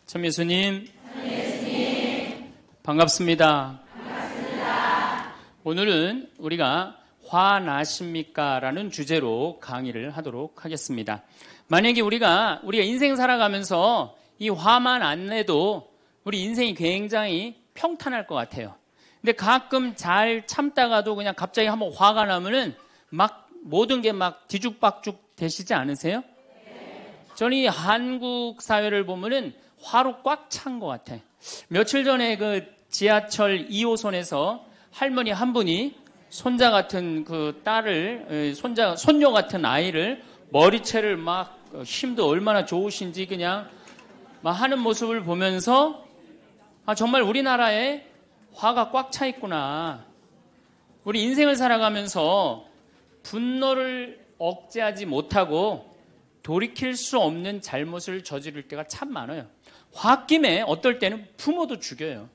천미수님, 반갑습니다. 오늘은 우리가 화나십니까? 라는 주제로 강의를 하도록 하겠습니다. 만약에 우리가 인생 살아가면서 이 화만 안 내도 우리 인생이 굉장히 평탄할 것 같아요. 근데 가끔 잘 참다가도 그냥 갑자기 한번 화가 나면은 막 모든 게 막 뒤죽박죽 되시지 않으세요? 저는 이 한국 사회를 보면은 화로 꽉 찬 것 같아. 며칠 전에 그 지하철 2호선에서 할머니 한 분이 손자 같은 그 딸을, 손녀 같은 아이를 머리채를 막 힘도 얼마나 좋으신지 그냥 막 하는 모습을 보면서 정말 우리나라에 화가 꽉 차 있구나. 우리 인생을 살아가면서 분노를 억제하지 못하고 돌이킬 수 없는 잘못을 저지를 때가 참 많아요. 홧김에 어떨 때는 부모도 죽여요.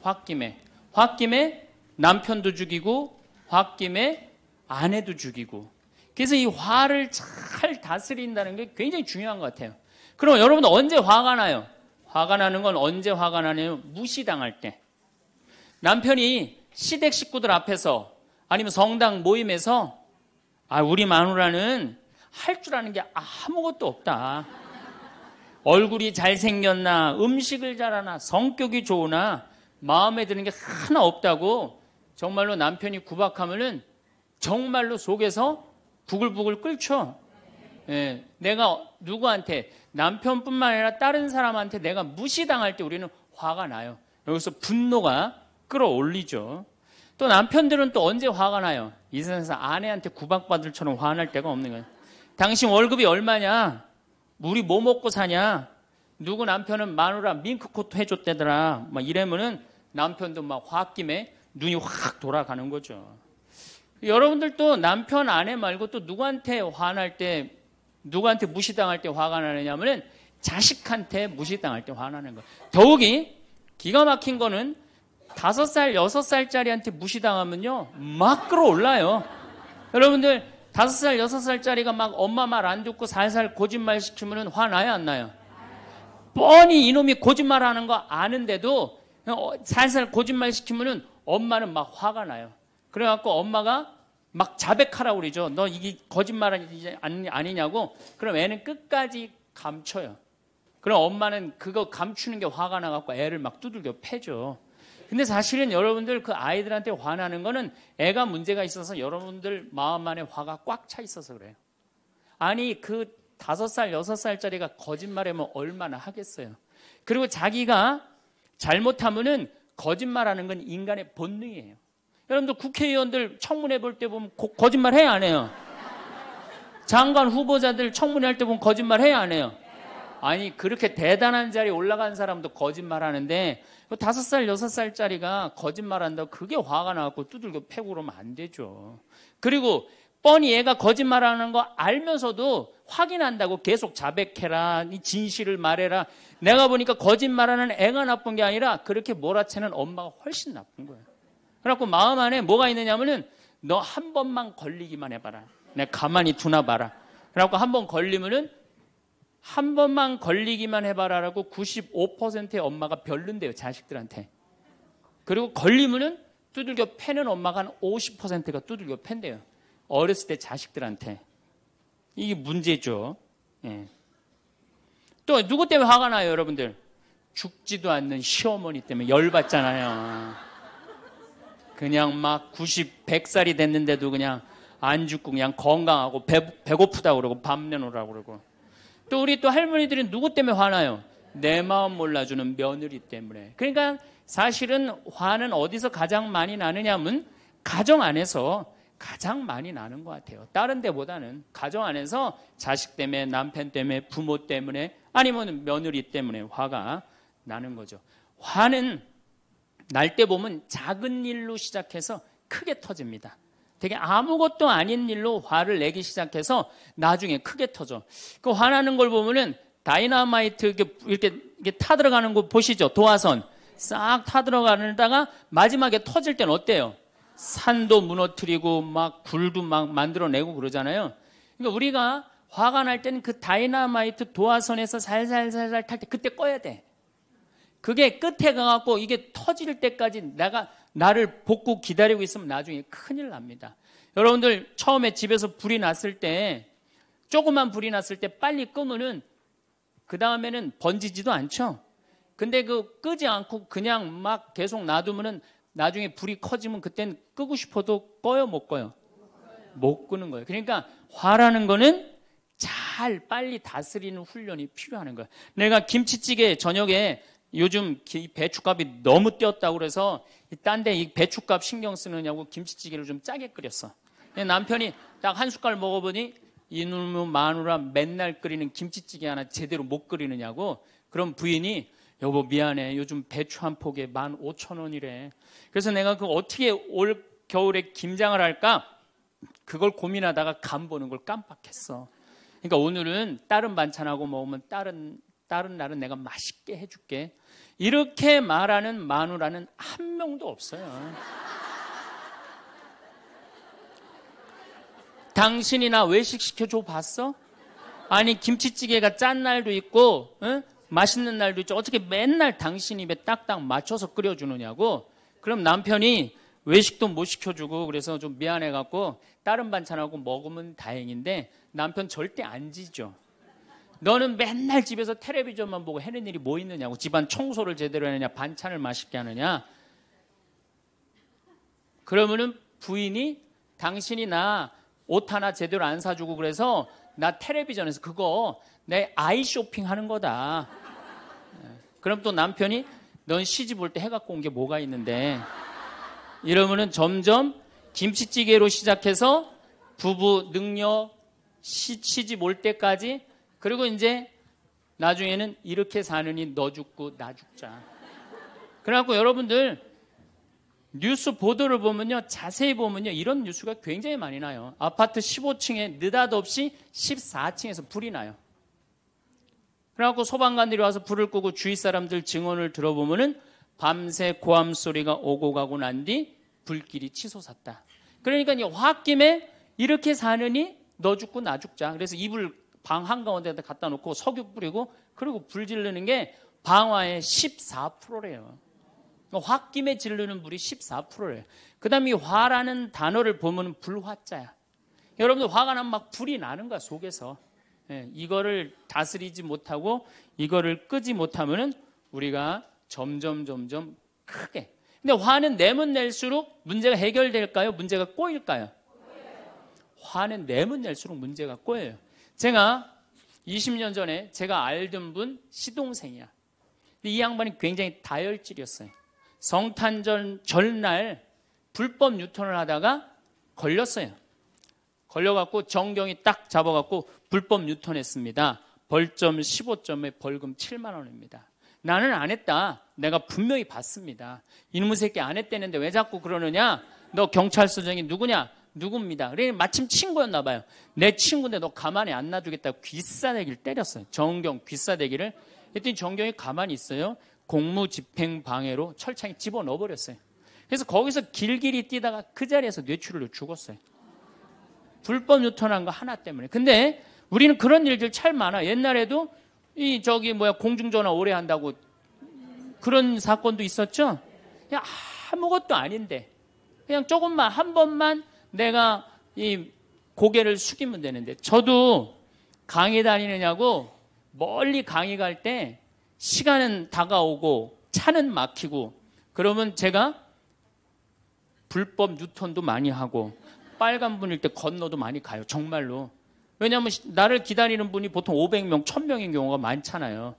홧김에 남편도 죽이고 홧김에 아내도 죽이고. 그래서 이 화를 잘 다스린다는 게 굉장히 중요한 것 같아요. 그럼 여러분 언제 화가 나요? 화가 나는 건 언제 화가 나냐면 무시당할 때. 남편이 시댁 식구들 앞에서 아니면 성당 모임에서 우리 마누라는 할 줄 아는 게 아무것도 없다. 얼굴이 잘생겼나, 음식을 잘하나, 성격이 좋으나 마음에 드는 게 하나 없다고 정말로 남편이 구박하면은 정말로 속에서 부글부글 끓죠. 예, 내가 누구한테, 남편뿐만 아니라 다른 사람한테 내가 무시당할 때 우리는 화가 나요. 여기서 분노가 끌어올리죠. 또 남편들은 또 언제 화가 나요? 이 세상에서 아내한테 구박받을 처럼 화날 때가 없는 거예요. 당신 월급이 얼마냐? 우리 뭐 먹고 사냐? 누구 남편은 마누라 밍크코트 해줬대더라. 막 이러면은 남편도 막 홧김에 눈이 확 돌아가는 거죠. 여러분들도 남편, 아내 말고 또 누구한테 화날 때, 누구한테 무시당할 때 화가 나느냐면은 자식한테 무시당할 때 화나는 거예요. 더욱이 기가 막힌 거는 5살, 6살짜리한테 무시당하면요, 막 끌어올라요. 여러분들, 5살, 6살짜리가 막 엄마 말 안 듣고 살살 거짓말 시키면 화나요, 안 나요? 뻔히 이놈이 거짓말 하는 거 아는데도 살살 거짓말 시키면 엄마는 막 화가 나요. 그래갖고 엄마가 막 자백하라고 그러죠. 너 이게 거짓말 아니냐고. 그럼 애는 끝까지 감춰요. 그럼 엄마는 그거 감추는 게 화가 나갖고 애를 막 두들겨 패죠. 근데 사실은 여러분들 그 아이들한테 화나는 거는 애가 문제가 있어서 여러분들 마음 안에 화가 꽉 차 있어서 그래요. 아니 그 5살, 6살짜리가 거짓말하면 얼마나 하겠어요. 그리고 자기가 잘못하면은 거짓말하는 건 인간의 본능이에요. 여러분들 국회의원들 청문회 볼 때 보면 거짓말 해야 안 해요? 장관 후보자들 청문회 할 때 보면 거짓말 해야 안 해요? 아니 그렇게 대단한 자리에 올라간 사람도 거짓말하는데 5살, 6살짜리가 거짓말한다고 그게 화가 나갖고 두들겨 패고 그러면 안 되죠. 그리고 뻔히 얘가 거짓말하는 거 알면서도 확인한다고 계속 자백해라, 이 진실을 말해라. 내가 보니까 거짓말하는 애가 나쁜 게 아니라 그렇게 몰아채는 엄마가 훨씬 나쁜 거예요. 그래갖고 마음 안에 뭐가 있느냐면은 너 한 번만 걸리기만 해봐라. 내가 가만히 두나 봐라. 그래갖고 한 번 걸리면은 한 번만 걸리기만 해봐라라고 95%의 엄마가 별론데요, 자식들한테. 그리고 걸리면은 두들겨 패는 엄마가 한 50%가 두들겨 팬대요. 어렸을 때 자식들한테. 이게 문제죠. 예. 또 누구 때문에 화가 나요, 여러분들? 죽지도 않는 시어머니 때문에 열받잖아요. 그냥 막 100살이 됐는데도 그냥 안 죽고 그냥 건강하고 배고프다고 그러고 밥 내놓으라고 그러고. 또 우리 또 할머니들은 누구 때문에 화나요? 내 마음 몰라주는 며느리 때문에. 그러니까 사실은 화는 어디서 가장 많이 나느냐면 가정 안에서 가장 많이 나는 것 같아요. 다른 데보다는 가정 안에서 자식 때문에, 남편 때문에, 부모 때문에, 아니면 며느리 때문에 화가 나는 거죠. 화는 날 때 보면 작은 일로 시작해서 크게 터집니다. 되게 아무것도 아닌 일로 화를 내기 시작해서 나중에 크게 터져. 그 화나는 걸 보면은 다이너마이트 이렇게 타들어가는 거 보시죠? 도화선 싹 타들어가다가 마지막에 터질 때는 어때요? 산도 무너뜨리고 막 굴도 막 만들어내고 그러잖아요. 그러니까 우리가 화가 날 때는 그 다이너마이트 도화선에서 살살살살 탈 때 그때 꺼야 돼. 그게 끝에 가갖고 이게 터질 때까지 나를 볶고 기다리고 있으면 나중에 큰일 납니다. 여러분들 처음에 집에서 불이 났을 때, 조그만 불이 났을 때 빨리 끄면은 그 다음에는 번지지도 않죠. 근데 끄지 않고 그냥 막 계속 놔두면은 나중에 불이 커지면 그땐 끄고 싶어도 꺼요, 못 꺼요? 못 끄는 거예요. 그러니까 화라는 거는 잘 빨리 다스리는 훈련이 필요한 거예요. 내가 김치찌개 저녁에 요즘 배춧값이 너무 뛰었다고 그래서 딴 데 이 배춧값 신경 쓰느냐고 김치찌개를 좀 짜게 끓였어. 남편이 딱 한 숟갈 먹어보니 이놈의 마누라 맨날 끓이는 김치찌개 하나 제대로 못 끓이느냐고. 그럼 부인이 여보 미안해, 요즘 배추 한 포기에 15,000원이래. 그래서 내가 어떻게 올 겨울에 김장을 할까 그걸 고민하다가 간 보는 걸 깜빡했어. 그러니까 오늘은 다른 반찬하고 먹으면 다른 날은 내가 맛있게 해줄게. 이렇게 말하는 마누라는 한 명도 없어요. 당신이나 외식시켜줘 봤어? 아니 김치찌개가 짠 날도 있고 맛있는 날도 있죠. 어떻게 맨날 당신 입에 딱딱 맞춰서 끓여주느냐고. 그럼 남편이 외식도 못 시켜주고 그래서 좀 미안해갖고 다른 반찬하고 먹으면 다행인데 남편 절대 안 지죠. 너는 맨날 집에서 텔레비전만 보고 해는 일이 뭐 있느냐고. 집안 청소를 제대로 하느냐, 반찬을 맛있게 하느냐. 그러면은 부인이 당신이 나 옷 하나 제대로 안 사주고 그래서 나 텔레비전에서 그거 내 아이 쇼핑 하는 거다. 그럼 또 남편이 넌 시집 올 때 해갖고 온 게 뭐가 있는데. 이러면은 점점 김치찌개로 시작해서 부부 능력 시집 올 때까지, 그리고 이제 나중에는 이렇게 사느니 너 죽고 나 죽자. 그래갖고 여러분들 뉴스 보도를 보면요, 자세히 보면요, 이런 뉴스가 굉장히 많이 나요. 아파트 15층에 느닷없이 14층에서 불이 나요. 그래갖고 소방관들이 와서 불을 끄고 주위 사람들 증언을 들어보면은 밤새 고함 소리가 오고 가고 난 뒤 불길이 치솟았다. 그러니까 이 홧김에 이렇게 사느니 너 죽고 나 죽자. 그래서 이불 방 한가운데다 갖다 놓고 석유 뿌리고 그리고 불 지르는 게 방화의 14%래요. 홧김에 지르는 불이 14%래요. 그 다음에 이 화라는 단어를 보면 불화자야. 여러분들 화가 나면 막 불이 나는 거야, 속에서. 이거를 다스리지 못하고 이거를 끄지 못하면은 우리가 점점 크게. 근데 화는 내면 낼수록 문제가 해결될까요? 문제가 꼬일까요? 화는 내면 낼수록 문제가 꼬여요. 제가 20년 전에 제가 알던 분 시동생이야. 근데 이 양반이 굉장히 다혈질이었어요. 성탄절 전날 불법 유턴을 하다가 걸렸어요. 걸려갖고 정경이 딱 잡아갖고 불법 유턴했습니다. 벌점 15점에 벌금 7만 원입니다. 나는 안 했다. 내가 분명히 봤습니다. 이놈의 새끼 안 했다는데 왜 자꾸 그러느냐? 너 경찰서장이 누구냐? 누굽니다. 그래 마침 친구였나 봐요. 내 친구인데 너 가만히 안 놔두겠다고 귀싸대기를 때렸어요. 정경 귀싸대기를. 했더니 정경이 가만히 있어요. 공무집행방해로 철창에 집어넣어버렸어요. 그래서 거기서 길길이 뛰다가 그 자리에서 뇌출혈로 죽었어요. 불법 유턴한 거 하나 때문에. 근데 우리는 그런 일들 참 많아. 옛날에도 공중전화 오래 한다고 그런 사건도 있었죠. 그냥 아무것도 아닌데 그냥 조금만 한 번만 내가 이 고개를 숙이면 되는데. 저도 강의 다니느냐고 멀리 강의 갈 때 시간은 다가오고 차는 막히고 그러면 제가 불법 유턴도 많이 하고 빨간불일 때 건너도 많이 가요. 정말로. 왜냐하면 나를 기다리는 분이 보통 500명, 1000명인 경우가 많잖아요.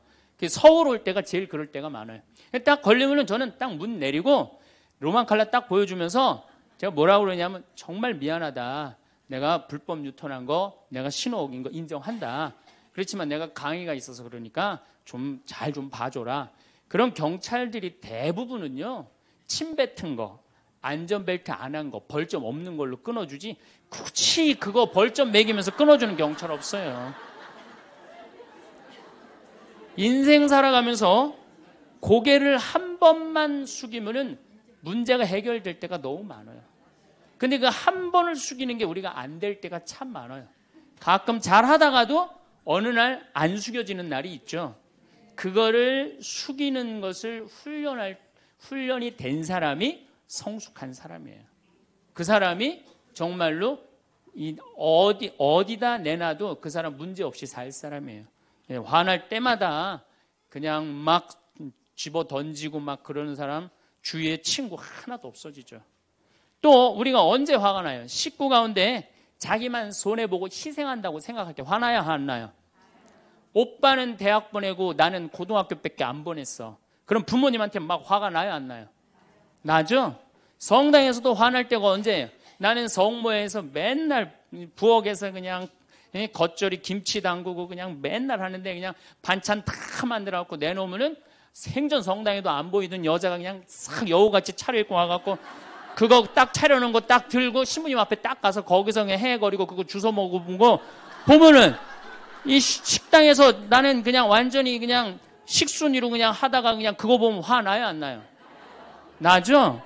서울 올 때가 제일 그럴 때가 많아요. 딱 걸리면은 저는 딱 문 내리고 로만 칼라 딱 보여주면서 제가 뭐라고 그러냐면 정말 미안하다. 내가 불법 유턴한 거, 내가 신호 어긴 거 인정한다. 그렇지만 내가 강의가 있어서 그러니까 좀 잘 좀 봐줘라. 그런 경찰들이 대부분은요, 침 뱉은 거, 안전벨트 안 한 거, 벌점 없는 걸로 끊어주지 굳이 그거 벌점 매기면서 끊어주는 경찰 없어요. 인생 살아가면서 고개를 한 번만 숙이면은 문제가 해결될 때가 너무 많아요. 근데 그 한 번을 숙이는 게 우리가 안 될 때가 참 많아요. 가끔 잘 하다가도 어느 날 안 숙여지는 날이 있죠. 그거를 숙이는 것을 훈련이 된 사람이 성숙한 사람이에요. 그 사람이 정말로 어디다 내놔도 그 사람 문제 없이 살 사람이에요. 화날 때마다 그냥 막 집어 던지고 막 그러는 사람 주위에 친구 하나도 없어지죠. 또 우리가 언제 화가 나요? 식구 가운데 자기만 손해보고 희생한다고 생각할 때 화나요, 안 나요? 오빠는 대학 보내고 나는 고등학교밖에 안 보냈어. 그럼 부모님한테 막 화가 나요, 안 나요? 나죠? 성당에서도 화날 때가 언제예요? 나는 성모에서 맨날 부엌에서 그냥 겉절이 김치 담그고 그냥 맨날 하는데 그냥 반찬 다 만들어갖고 내놓으면은 생전 성당에도 안 보이던 여자가 그냥 싹 여우같이 차려입고 와갖고 그거 딱 차려놓은 거 딱 들고 신부님 앞에 딱 가서 거기서 그냥 헤거리고 그거 주워 먹어본 거 보면은 이 식당에서 나는 그냥 완전히 그냥 식순이로 그냥 하다가 그냥 그거 보면 화 나요, 안 나요? 나죠?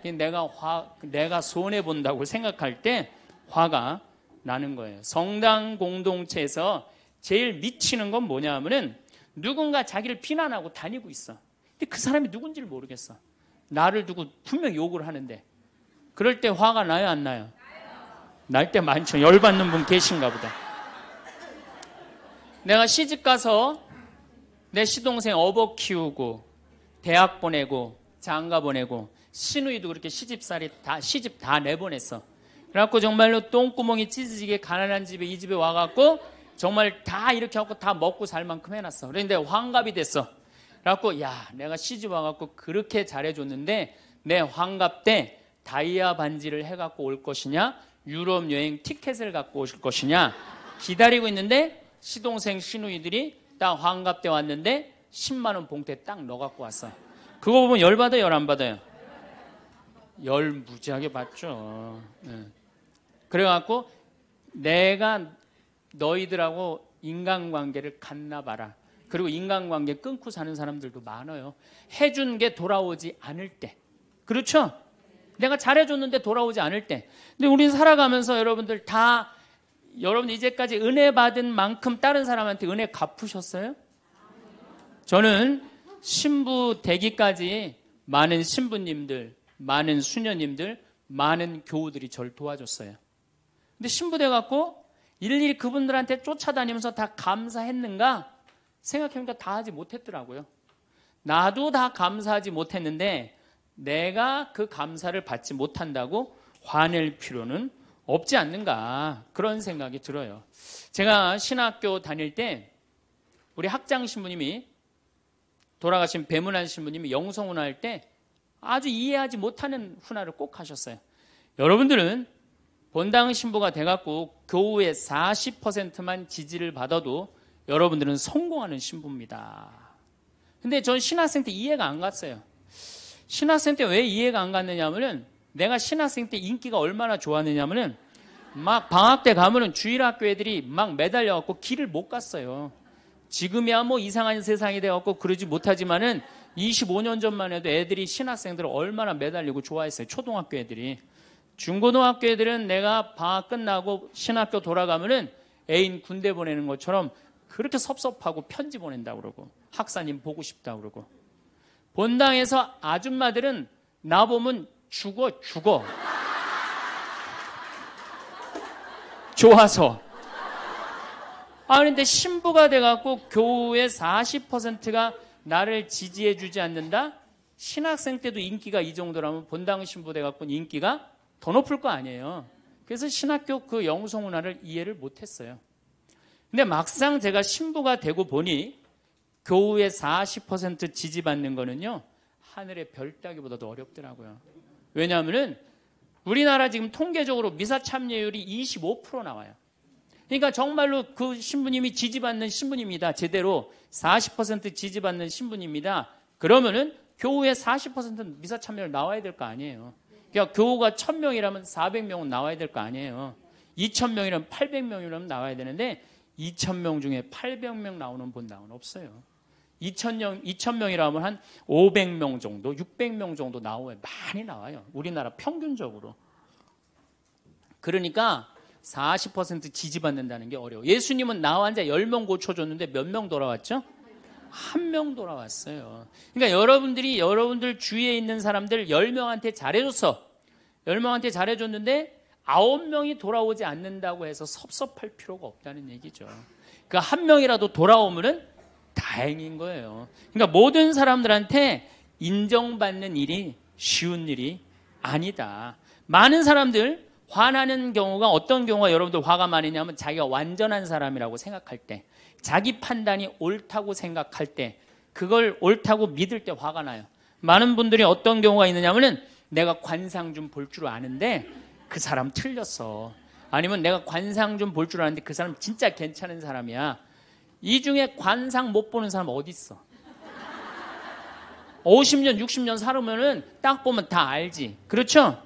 내가 손해본다고 생각할 때 화가 나는 거예요. 성당 공동체에서 제일 미치는 건 뭐냐 하면은 누군가 자기를 비난하고 다니고 있어. 근데 그 사람이 누군지를 모르겠어. 나를 두고 분명 욕을 하는데 그럴 때 화가 나요, 안 나요? 날 때 많죠. 열받는 분 계신가 보다. 내가 시집 가서 내 시동생 어버 키우고 대학 보내고 장가 보내고 시누이도 그렇게 시집 다 내보냈어. 그래갖고 정말로 똥구멍이 찢어지게 가난한 집에 이 집에 와갖고 정말 다 이렇게 하고 다 먹고 살 만큼 해놨어. 그런데 환갑이 됐어. 그래갖고 야, 내가 시집 와갖고 그렇게 잘해줬는데 내 환갑 때 다이아 반지를 해갖고 올 것이냐, 유럽 여행 티켓을 갖고 오실 것이냐 기다리고 있는데 시동생 시누이들이 딱 환갑 때 왔는데 10만 원 봉투에 딱 넣어갖고 왔어. 그거 보면 열받아요, 열 안 받아요? 열 무지하게 받죠. 그래갖고 내가 너희들하고 인간관계를 갖나 봐라. 그리고 인간관계 끊고 사는 사람들도 많아요. 해준 게 돌아오지 않을 때. 그렇죠? 내가 잘해줬는데 돌아오지 않을 때. 근데 우리 살아가면서 여러분들 이제까지 은혜 받은 만큼 다른 사람한테 은혜 갚으셨어요? 저는 신부 되기까지 많은 신부님들, 많은 수녀님들, 많은 교우들이 저를 도와줬어요. 근데 신부 돼갖고 일일이 그분들한테 쫓아다니면서 다 감사했는가? 생각해보니까 다 하지 못했더라고요. 나도 다 감사하지 못했는데 내가 그 감사를 받지 못한다고 화낼 필요는 없지 않는가, 그런 생각이 들어요. 제가 신학교 다닐 때 우리 학장 신부님이, 돌아가신 배문환 신부님이 영성훈화 할 때 아주 이해하지 못하는 훈화를 꼭 하셨어요. 여러분들은 본당 신부가 돼갖고 교우의 40%만 지지를 받아도 여러분들은 성공하는 신부입니다. 근데 전 신학생 때 이해가 안 갔어요. 신학생 때 왜 이해가 안 갔느냐 하면은, 내가 신학생 때 인기가 얼마나 좋았느냐 하면은 막 방학 때 가면은 주일학교 애들이 막 매달려갖고 길을 못 갔어요. 지금이야 뭐 이상한 세상이 돼갖고 그러지 못하지만은 25년 전만 해도 애들이 신학생들을 얼마나 매달리고 좋아했어요. 초등학교 애들이. 중고등학교 애들은 내가 방학 끝나고 신학교 돌아가면은 애인 군대 보내는 것처럼 그렇게 섭섭하고 편지 보낸다고 그러고 학사님 보고 싶다고 그러고, 본당에서 아줌마들은 나보면 죽어. 좋아서. 그런데 신부가 돼갖고 교우의 40%가 나를 지지해주지 않는다? 신학생 때도 인기가 이 정도라면 본당 신부 돼갖고 인기가 더 높을 거 아니에요. 그래서 신학교 그 영성문화를 이해를 못했어요. 근데 막상 제가 신부가 되고 보니 교우의 40% 지지받는 거는요, 하늘의 별 따기보다도 어렵더라고요. 왜냐하면은 우리나라 지금 통계적으로 미사 참여율이 25% 나와요. 그러니까 정말로 그 신부님이 지지받는 신부님이다, 제대로 40% 지지받는 신부님이다, 그러면은 교우의 40% 미사 참여율 나와야 될 거 아니에요. 그러니까 교우가 1000명이라면 400명은 나와야 될 거 아니에요. 2000명이라면 800명이라면 나와야 되는데 2000명 중에 800명 나오는 본당은 없어요. 2000명이라면 한 500명 정도, 600명 정도 나와요. 많이 나와요. 우리나라 평균적으로. 그러니까 40% 지지받는다는 게 어려워. 예수님은 나 환자 10명 고쳐줬는데 몇 명 돌아왔죠? 한 명 돌아왔어요. 그러니까 여러분들이 여러분들 주위에 있는 사람들 10명한테 잘해줬어. 10명한테 잘해줬는데 9명이 돌아오지 않는다고 해서 섭섭할 필요가 없다는 얘기죠. 그 한 명이라도 돌아오면은 다행인 거예요. 그러니까 모든 사람들한테 인정받는 일이 쉬운 일이 아니다. 많은 사람들 화나는 경우가 어떤 경우가 여러분들 화가 많으냐면 자기가 완전한 사람이라고 생각할 때, 자기 판단이 옳다고 생각할 때, 그걸 옳다고 믿을 때 화가 나요. 많은 분들이 어떤 경우가 있느냐면은 내가 관상 좀 볼 줄 아는데 그 사람 틀렸어. 아니면 내가 관상 좀 볼 줄 아는데 그 사람 진짜 괜찮은 사람이야. 이 중에 관상 못 보는 사람 어디 있어? 50년, 60년 살으면은 딱 보면 다 알지. 그렇죠?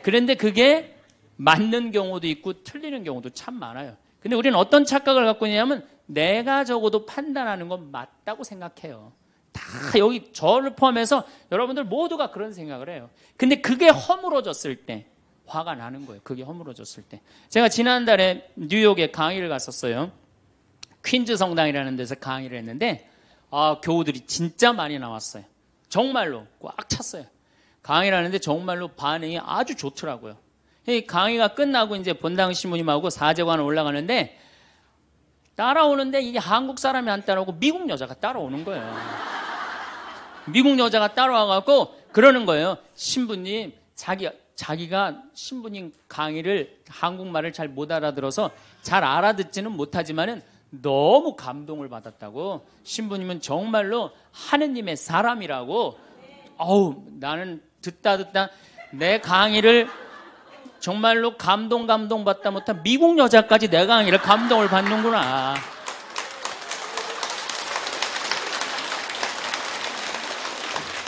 그런데 그게 맞는 경우도 있고 틀리는 경우도 참 많아요. 근데 우리는 어떤 착각을 갖고 있냐면 내가 적어도 판단하는 건 맞다고 생각해요. 다 여기 저를 포함해서 여러분들 모두가 그런 생각을 해요. 근데 그게 허물어졌을 때 화가 나는 거예요. 그게 허물어졌을 때. 제가 지난달에 뉴욕에 강의를 갔었어요. 퀸즈 성당이라는 데서 강의를 했는데 교우들이 진짜 많이 나왔어요. 정말로 꽉 찼어요. 강의를 하는데 정말로 반응이 아주 좋더라고요. 이 강의가 끝나고 이제 본당 신부님하고 사제관 올라가는데 따라오는데 이게 한국 사람이 안 따라오고 미국 여자가 따라오는 거예요. 미국 여자가 따라와갖고 그러는 거예요. 신부님, 자기가 신부님 강의를 한국말을 잘 못 알아들어서 잘 알아듣지는 못하지만은 너무 감동을 받았다고. 신부님은 정말로 하느님의 사람이라고. 나는 듣다 내 강의를 정말로 감동받다 못한 미국 여자까지 내 강의를 감동을 받는구나.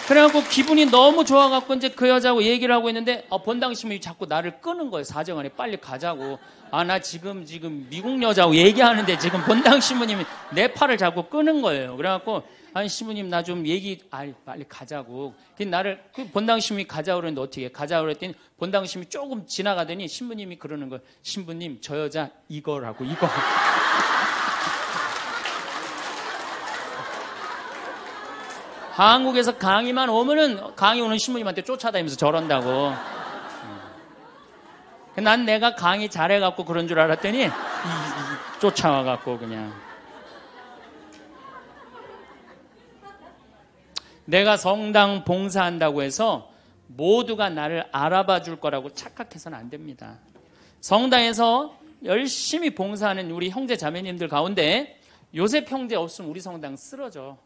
그래갖고 기분이 너무 좋아갖고 이제 그 여자하고 얘기를 하고 있는데 본당 신부님이 자꾸 나를 끄는 거예요. 사정안에 빨리 가자고. 나 지금 미국 여자하고 얘기하는데 지금 본당 신부님이 내 팔을 자꾸 끄는 거예요. 그래갖고 아니 신부님 나 좀 빨리 가자고. 나를 본당 신부님이 가자고 그랬는데 어떻게 가자고 그랬더니 본당 신부님이 조금 지나가더니 신부님이 그러는 거예요. 신부님 저 여자 이거라고 이거. 한국에서 강의만 오면은 강의 오는 신부님한테 쫓아다니면서 저런다고. 난 내가 강의 잘해갖고 그런 줄 알았더니 쫓아와갖고 그냥. 내가 성당 봉사한다고 해서 모두가 나를 알아봐 줄 거라고 착각해서는 안 됩니다. 성당에서 열심히 봉사하는 우리 형제 자매님들 가운데 요셉 형제 없으면 우리 성당 쓰러져.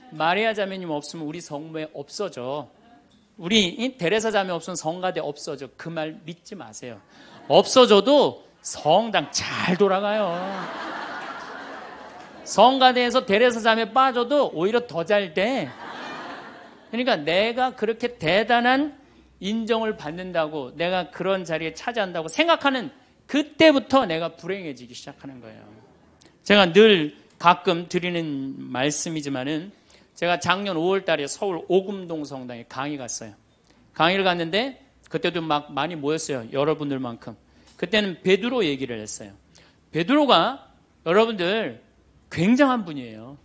마리아 자매님 없으면 우리 성모에 없어져. 우리 데레사 자매 없으면 성가대 없어져. 그 말 믿지 마세요. 없어져도 성당 잘 돌아가요. 성가대에서 데레사 자매 빠져도 오히려 더 잘 돼. 그러니까 내가 그렇게 대단한 인정을 받는다고, 내가 그런 자리에 차지한다고 생각하는 그때부터 내가 불행해지기 시작하는 거예요. 제가 늘 가끔 드리는 말씀이지만은 제가 작년 5월 달에 서울 오금동 성당에 강의 갔어요. 강의를 갔는데 그때도 막 많이 모였어요. 여러분들만큼. 그때는 베드로 얘기를 했어요. 베드로가 여러분들 굉장한 분이에요.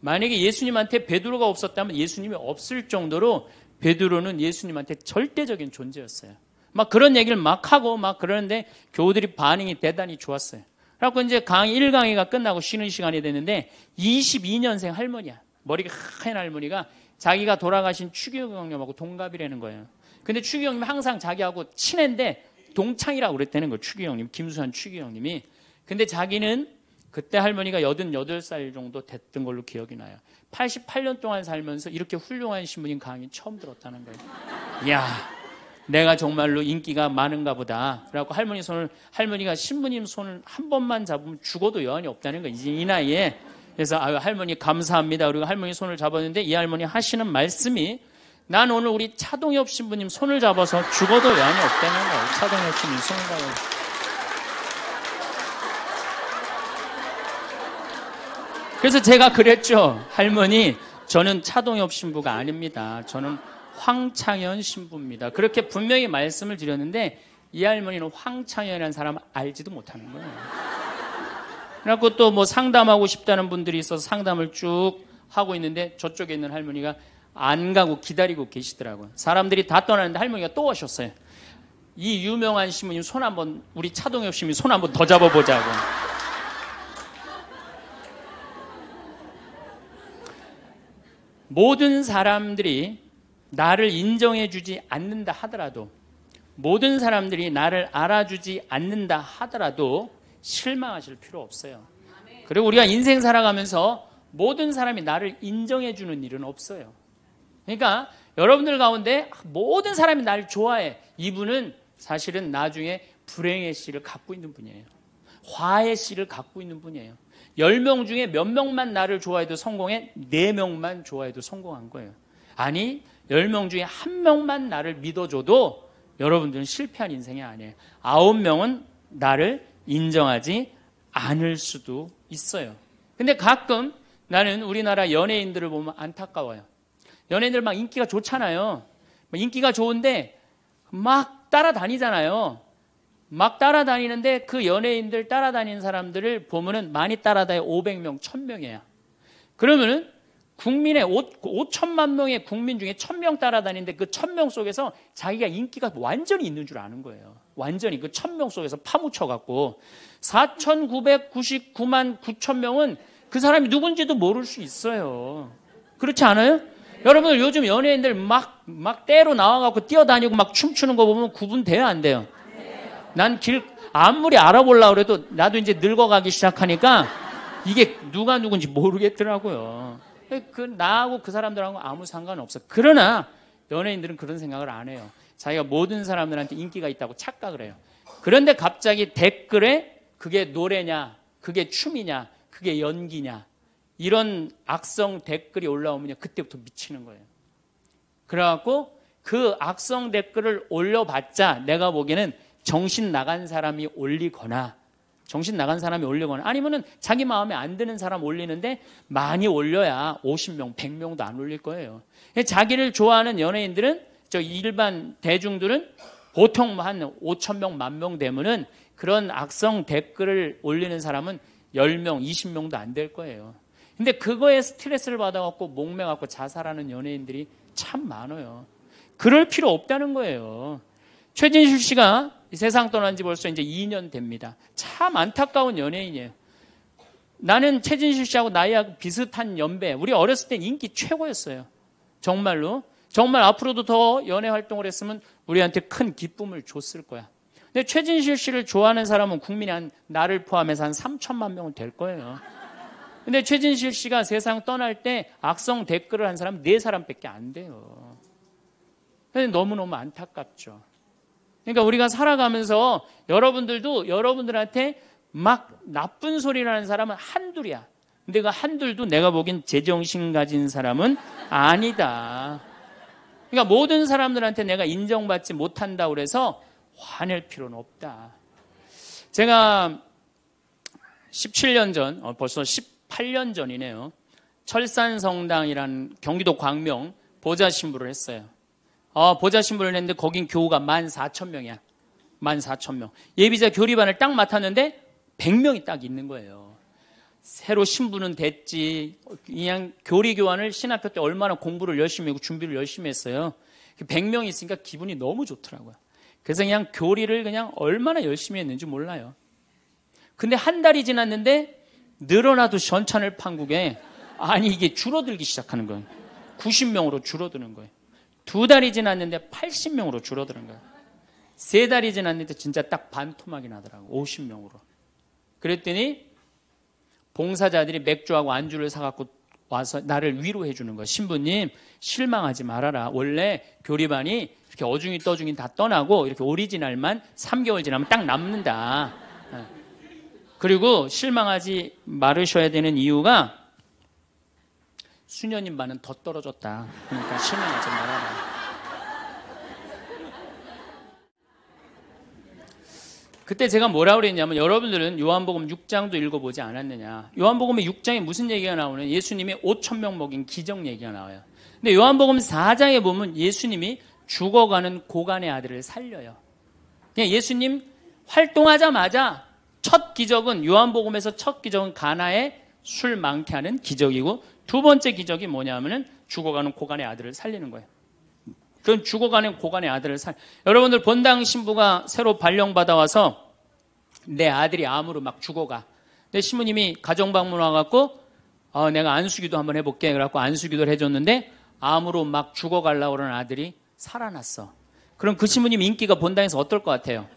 만약에 예수님한테 베드로가 없었다면 예수님이 없을 정도로 베드로는 예수님한테 절대적인 존재였어요. 막 그런 얘기를 막 하고 막 그러는데 교우들이 반응이 대단히 좋았어요. 그래갖고 이제 강의 1강의가 끝나고 쉬는 시간이 됐는데 22년생 할머니야. 머리가 하얀 할머니가 자기가 돌아가신 추기경 형님하고 동갑이라는 거예요. 근데 추기경 형님이 항상 자기하고 친한데 동창이라고 그랬다는 거예요. 추기경 형님, 김수환 추기경 형님이. 근데 자기는 그때 할머니가 88살 정도 됐던 걸로 기억이 나요. 88년 동안 살면서 이렇게 훌륭한 신부님 강의 처음 들었다는 거예요. 이야, 내가 정말로 인기가 많은가 보다. 그래갖고 할머니가 신부님 손을 한 번만 잡으면 죽어도 여한이 없다는 거예요. 이제 이 나이에. 그래서 할머니 감사합니다. 그리고 할머니 손을 잡았는데 이 할머니 하시는 말씀이 난 오늘 우리 차동엽 신부님 손을 잡아서 죽어도 여한이 없다는 거예요. 차동엽 신부님 손을 잡아서. 그래서 제가 그랬죠. 할머니, 저는 차동엽 신부가 아닙니다. 저는 황창현 신부입니다. 그렇게 분명히 말씀을 드렸는데 이 할머니는 황창현이라는 사람 알지도 못하는 거예요. 그래갖고 또 뭐 상담하고 싶다는 분들이 있어서 상담을 쭉 하고 있는데 저쪽에 있는 할머니가 안 가고 기다리고 계시더라고요. 사람들이 다 떠나는데 할머니가 또 오셨어요. 이 유명한 신부님 손 한번, 우리 차동엽 신부님 손 한번 더 잡아보자고. 모든 사람들이 나를 인정해주지 않는다 하더라도, 모든 사람들이 나를 알아주지 않는다 하더라도 실망하실 필요 없어요. 그리고 우리가 인생 살아가면서 모든 사람이 나를 인정해주는 일은 없어요. 그러니까 여러분들 가운데 모든 사람이 나를 좋아해. 이분은 사실은 나중에 불행의 씨를 갖고 있는 분이에요. 화의 씨를 갖고 있는 분이에요. 10명 중에 몇 명만 나를 좋아해도 성공해? 4명만 좋아해도 성공한 거예요. 아니 10명 중에 1명만 나를 믿어줘도 여러분들은 실패한 인생이 아니에요. 9명은 나를 인정하지 않을 수도 있어요. 근데 가끔 나는 우리나라 연예인들을 보면 안타까워요. 연예인들 막 인기가 좋잖아요. 인기가 좋은데 막 따라다니잖아요. 막 따라다니는데 그 연예인들 따라다니는 사람들을 보면은 많이 따라다녀 500명, 1000명이에요. 그러면은 국민의 5천만 명의 국민 중에 1000명 따라다니는데 그 1000명 속에서 자기가 인기가 완전히 있는 줄 아는 거예요. 완전히 그 1000명 속에서 파묻혀갖고 4999만 9천명은 그 사람이 누군지도 모를 수 있어요. 그렇지 않아요? 여러분들 요즘 연예인들 막 때로 나와갖고 뛰어다니고 막 춤추는 거 보면 구분돼요, 안 돼요? 난 아무리 알아보려고 그래도 나도 이제 늙어가기 시작하니까 이게 누가 누군지 모르겠더라고요. 나하고 그 사람들하고 아무 상관없어. 그러나 연예인들은 그런 생각을 안 해요. 자기가 모든 사람들한테 인기가 있다고 착각을 해요. 그런데 갑자기 댓글에 그게 노래냐, 그게 춤이냐, 그게 연기냐, 이런 악성 댓글이 올라오면 그때부터 미치는 거예요. 그래갖고 그 악성 댓글을 올려봤자 내가 보기에는 정신 나간 사람이 올리거나 아니면은 자기 마음에 안 드는 사람 올리는데 많이 올려야 50명, 100명도 안 올릴 거예요. 자기를 좋아하는 연예인들은, 저 일반 대중들은 보통 한 5,000명, 10,000명 되면은 그런 악성 댓글을 올리는 사람은 10명, 20명도 안 될 거예요. 근데 그거에 스트레스를 받아갖고 목매갖고 자살하는 연예인들이 참 많아요. 그럴 필요 없다는 거예요. 최진실 씨가 세상 떠난 지 벌써 이제 2년 됩니다. 참 안타까운 연예인이에요. 나는 최진실 씨하고 나이하고 비슷한 연배. 우리 어렸을 땐 인기 최고였어요. 정말로. 정말 앞으로도 더 연애 활동을 했으면 우리한테 큰 기쁨을 줬을 거야. 근데 최진실 씨를 좋아하는 사람은 국민이 나를 포함해서 한 3천만 명은 될 거예요. 근데 최진실 씨가 세상 떠날 때 악성 댓글을 한 사람 4사람밖에 안 돼요. 근데 너무너무 안타깝죠. 그러니까 우리가 살아가면서 여러분들도 여러분들한테 막 나쁜 소리를 하는 사람은 한둘이야. 근데 그 한둘도 내가 보기엔 제정신 가진 사람은 아니다. 그러니까 모든 사람들한테 내가 인정받지 못한다고 그래서 화낼 필요는 없다. 제가 17년 전, 벌써 18년 전이네요. 철산성당이라는 경기도 광명 보좌신부를 했어요. 보좌신부를 했는데 거긴 교우가 14,000명이야. 14,000명. 예비자 교리반을 딱 맡았는데 100명이 딱 있는 거예요. 새로 신부는 됐지. 그냥 교리 교환을 신학교 때 얼마나 공부를 열심히 하고 준비를 열심히 했어요. 100명이 있으니까 기분이 너무 좋더라고요. 그래서 그냥 교리를 그냥 얼마나 열심히 했는지 몰라요. 근데 한 달이 지났는데 늘어나도 전찬을 판국에 아니 이게 줄어들기 시작하는 거예요. 90명으로 줄어드는 거예요. 2달이 지났는데 80명으로 줄어드는 거예요. 3달이 지났는데 진짜 딱 반토막이 나더라고. 50명으로. 그랬더니 봉사자들이 맥주하고 안주를 사갖고 와서 나를 위로해 주는 거예요. 신부님 실망하지 말아라. 원래 교리반이 이렇게 어중이 떠중이 다 떠나고 이렇게 오리지널만 3개월 지나면 딱 남는다. 그리고 실망하지 말으셔야 되는 이유가 수녀님 반은 더 떨어졌다. 그러니까 실망하지 말아라. 그때 제가 뭐라고 그랬냐면 여러분들은 요한복음 6장도 읽어보지 않았느냐. 요한복음 6장에 무슨 얘기가 나오는 예수님이 5,000명 먹인 기적 얘기가 나와요. 근데 요한복음 4장에 보면 예수님이 죽어가는 고간의 아들을 살려요. 그냥 예수님 활동하자마자 첫 기적은 요한복음에서 첫 기적은 가나에 술 많게 하는 기적이고 두 번째 기적이 뭐냐면은 죽어가는 고간의 아들을 살리는 거예요. 그럼 죽어가는 고간의 아들을 여러분들 본당 신부가 새로 발령받아 와서 내 아들이 암으로 막 죽어가. 근데 신부님이 가정방문 와갖고 내가 안수기도 한번 해볼게. 그래갖고 안수기도를 해줬는데 암으로 막 죽어가려고 그러는 아들이 살아났어. 그럼 그 신부님 인기가 본당에서 어떨 것 같아요?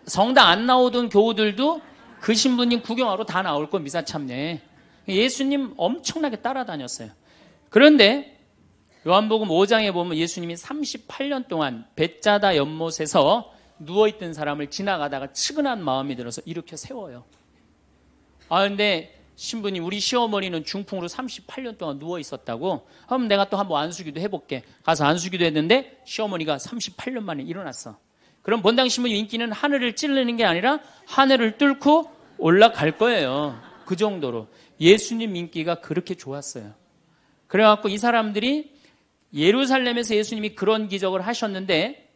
성당 안 나오던 교우들도 그 신부님 구경하러 다 나올 거 미사참례. 예수님 엄청나게 따라다녔어요. 그런데 요한복음 5장에 보면 예수님이 38년 동안 벳자다 연못에서 누워있던 사람을 지나가다가 측은한 마음이 들어서 일으켜 세워요. 근데 신부님 우리 시어머니는 중풍으로 38년 동안 누워있었다고. 그럼 내가 또 한번 안수기도 해볼게. 가서 안수기도 했는데 시어머니가 38년 만에 일어났어. 그럼 본당 신부님 인기는 하늘을 찌르는 게 아니라 하늘을 뚫고 올라갈 거예요. 그 정도로 예수님 인기가 그렇게 좋았어요. 그래갖고 이 사람들이 예루살렘에서 예수님이 그런 기적을 하셨는데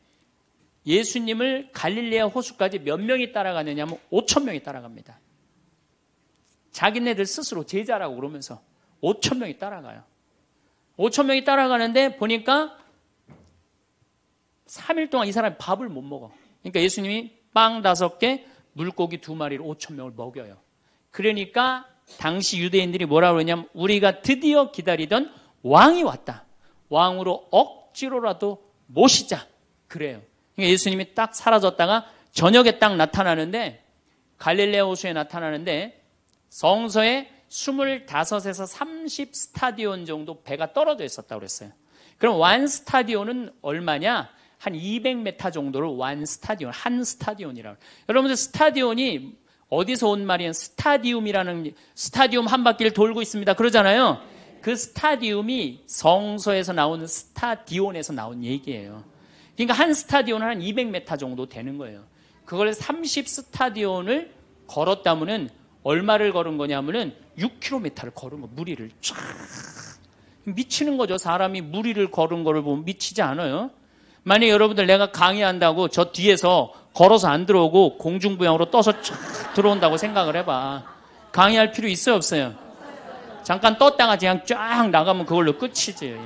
예수님을 갈릴레아 호수까지 몇 명이 따라가느냐 하면 5천 명이 따라갑니다. 자기네들 스스로 제자라고 그러면서 5천 명이 따라가요. 5천 명이 따라가는데 보니까 3일 동안 이 사람이 밥을 못 먹어. 그러니까 예수님이 빵 5개, 물고기 2마리로 5천 명을 먹여요. 그러니까 당시 유대인들이 뭐라고 그러냐면 우리가 드디어 기다리던 왕이 왔다. 왕으로 억지로라도 모시자. 그래요. 그러니까 예수님이 딱 사라졌다가 저녁에 딱 나타나는데 갈릴레아 호수에 나타나는데 성서에 25에서 30 스타디온 정도 배가 떨어져 있었다고 그랬어요. 그럼 완 스타디온은 얼마냐? 한 200m 정도를 완 스타디온, 한 스타디온이라고. 여러분들 스타디온이 어디서 온 말이에요? 스타디움 한 바퀴를 돌고 있습니다. 그러잖아요. 그 스타디움이 성서에서 나오는 스타디온에서 나온 얘기예요. 그러니까 한 스타디온은 한 200m 정도 되는 거예요. 그걸 30 스타디온을 걸었다면은 얼마를 걸은 거냐면은 6km를 걸은 거, 무리를 쫙. 미치는 거죠. 사람이 무리를 걸은 거를 보면 미치지 않아요. 만약에 여러분들 내가 강의한다고 저 뒤에서 걸어서 안 들어오고 공중부양으로 떠서 쫙 들어온다고 생각을 해봐. 강의할 필요 있어요, 없어요? 잠깐 떴다가 그냥 쫙 나가면 그걸로 끝이지.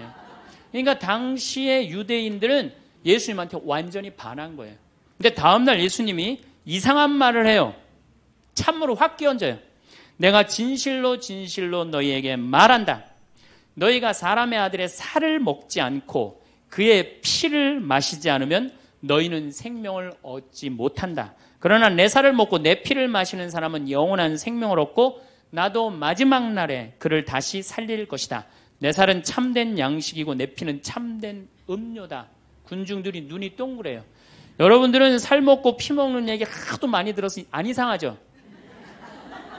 그러니까 당시의 유대인들은 예수님한테 완전히 반한 거예요. 근데 다음날 예수님이 이상한 말을 해요. 참으로 확 끼얹어요. 내가 진실로 진실로 너희에게 말한다. 너희가 사람의 아들의 살을 먹지 않고 그의 피를 마시지 않으면 너희는 생명을 얻지 못한다. 그러나 내 살을 먹고 내 피를 마시는 사람은 영원한 생명을 얻고 나도 마지막 날에 그를 다시 살릴 것이다. 내 살은 참된 양식이고 내 피는 참된 음료다. 군중들이 눈이 동그래요. 여러분들은 살 먹고 피 먹는 얘기 하도 많이 들어서 안 이상하죠?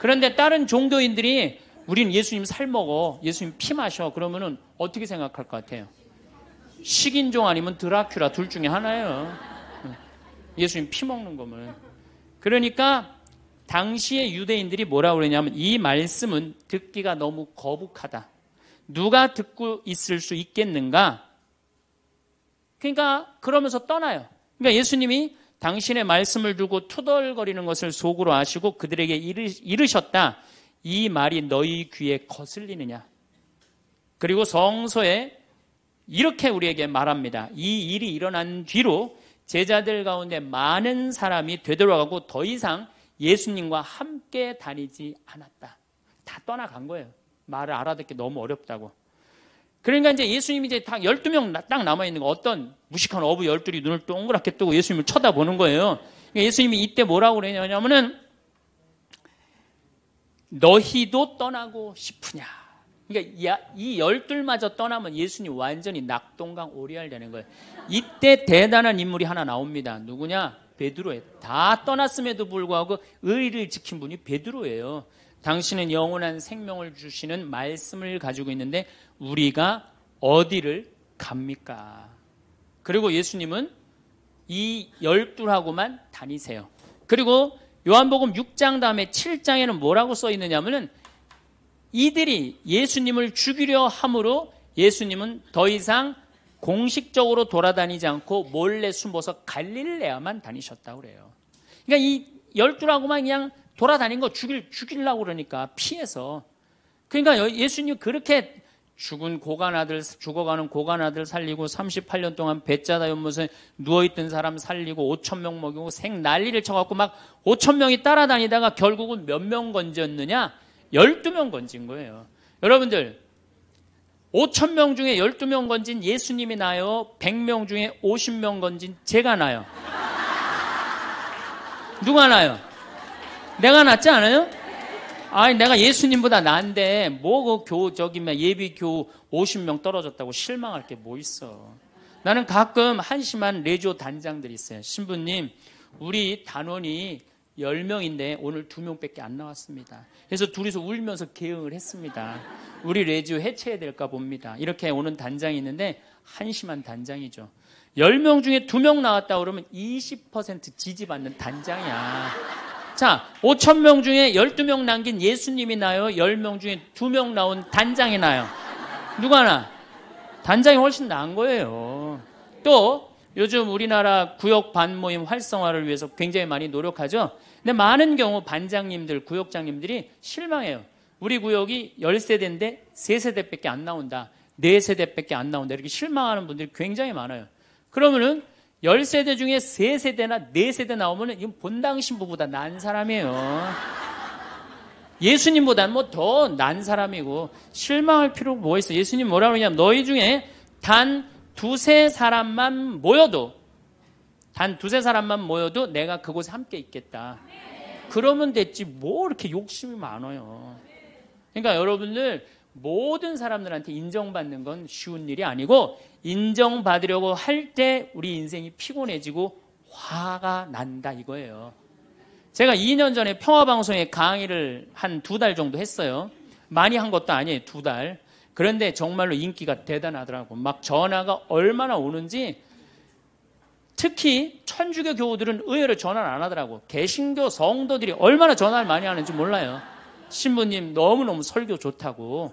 그런데 다른 종교인들이 우린 예수님 살 먹어, 예수님 피 마셔 그러면은 어떻게 생각할 것 같아요? 식인종 아니면 드라큘라 둘 중에 하나예요. 예수님 피 먹는 거면. 그러니까 당시의 유대인들이 뭐라고 그러냐면 이 말씀은 듣기가 너무 거북하다. 누가 듣고 있을 수 있겠는가? 그러니까 그러면서 떠나요. 그러니까 예수님이 당신의 말씀을 두고 투덜거리는 것을 속으로 아시고 그들에게 이르셨다. 이 말이 너희 귀에 거슬리느냐? 그리고 성서에 이렇게 우리에게 말합니다. 이 일이 일어난 뒤로 제자들 가운데 많은 사람이 되돌아가고 더 이상 예수님과 함께 다니지 않았다. 다 떠나간 거예요. 말을 알아듣기 너무 어렵다고. 그러니까 이제 예수님이 이제 딱 12명 딱 남아있는 거, 어떤 무식한 어부 12이 눈을 동그랗게 뜨고 예수님을 쳐다보는 거예요. 그러니까 예수님이 이때 뭐라고 그러냐면은 너희도 떠나고 싶으냐. 그러니까 이 12마저 떠나면 예수님 완전히 낙동강 오리알 되는 거예요. 이때 대단한 인물이 하나 나옵니다. 누구냐? 베드로예요. 다 떠났음에도 불구하고 의리를 지킨 분이 베드로예요. 당신은 영원한 생명을 주시는 말씀을 가지고 있는데 우리가 어디를 갑니까? 그리고 예수님은 이 12하고만 다니세요. 그리고 요한복음 6장 다음에 7장에는 뭐라고 써 있느냐면은 이들이 예수님을 죽이려 함으로 예수님은 더 이상 공식적으로 돌아다니지 않고 몰래 숨어서 갈릴레아만 다니셨다고 그래요. 그러니까 이 12하고만 그냥 돌아다닌 거 죽이려고 그러니까 피해서. 그러니까 예수님 그렇게 죽어가는 고간 아들 살리고 38년 동안 배짜다 연못에 누워있던 사람 살리고 5천 명 먹이고 생 난리를 쳐갖고 막 5천 명이 따라다니다가 결국은 몇 명 건졌느냐? 12명 건진 거예요. 여러분들 5천 명 중에 12명 건진 예수님이 나요? 100명 중에 50명 건진 제가 나요? 누가 나요? 내가 낫지 않아요? 아니 내가 예수님보다 나은데 뭐 그 예비 교우 50명 떨어졌다고 실망할 게 뭐 있어. 나는 가끔 한심한 레지오 단장들이 있어요. 신부님 우리 단원이 10명인데 오늘 2명밖에 안 나왔습니다. 그래서 둘이서 울면서 개응을 했습니다. 우리 레지오 해체해야 될까 봅니다. 이렇게 오는 단장이 있는데 한심한 단장이죠. 10명 중에 2명 나왔다 그러면 20% 지지받는 단장이야. 자, 5천 명 중에 12명 남긴 예수님이 나요? 10명 중에 2명 나온 단장이 나요? 누가 나? 단장이 훨씬 나은 거예요. 또 요즘 우리나라 구역 반모임 활성화를 위해서 굉장히 많이 노력하죠. 근데 많은 경우 반장님들, 구역장님들이 실망해요. 우리 구역이 10세대인데 3세대밖에 안 나온다. 4세대밖에 안 나온다. 이렇게 실망하는 분들이 굉장히 많아요. 그러면은 10세대 중에 3세대나 4세대 나오면은 이건 본당 신부보다 난 사람이에요. 예수님보다는 뭐 더 난 사람이고 실망할 필요가 뭐 있어. 예수님 뭐라 그러냐면 너희 중에 단 두세 사람만 모여도 내가 그곳에 함께 있겠다. 그러면 됐지 뭐 이렇게 욕심이 많아요. 그러니까 여러분들 모든 사람들한테 인정받는 건 쉬운 일이 아니고 인정받으려고 할 때 우리 인생이 피곤해지고 화가 난다 이거예요. 제가 2년 전에 평화방송에 강의를 한 2달 정도 했어요. 많이 한 것도 아니에요. 2달. 그런데 정말로 인기가 대단하더라고. 막 전화가 얼마나 오는지. 특히 천주교 교우들은 의외로 전화를 안 하더라고. 개신교 성도들이 얼마나 전화를 많이 하는지 몰라요. 신부님 너무너무 설교 좋다고.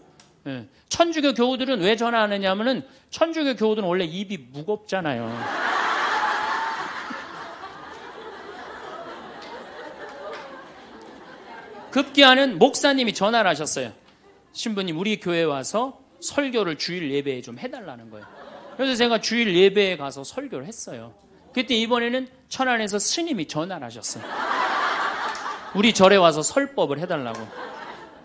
천주교 교우들은 왜 전화하느냐 하면은 천주교 교우들은 원래 입이 무겁잖아요. 급기야는 목사님이 전화를 하셨어요. 신부님 우리 교회에 와서 설교를 주일 예배에 좀 해달라는 거예요. 그래서 제가 주일 예배에 가서 설교를 했어요. 그때 이번에는 천안에서 스님이 전화를 하셨어요. 우리 절에 와서 설법을 해달라고.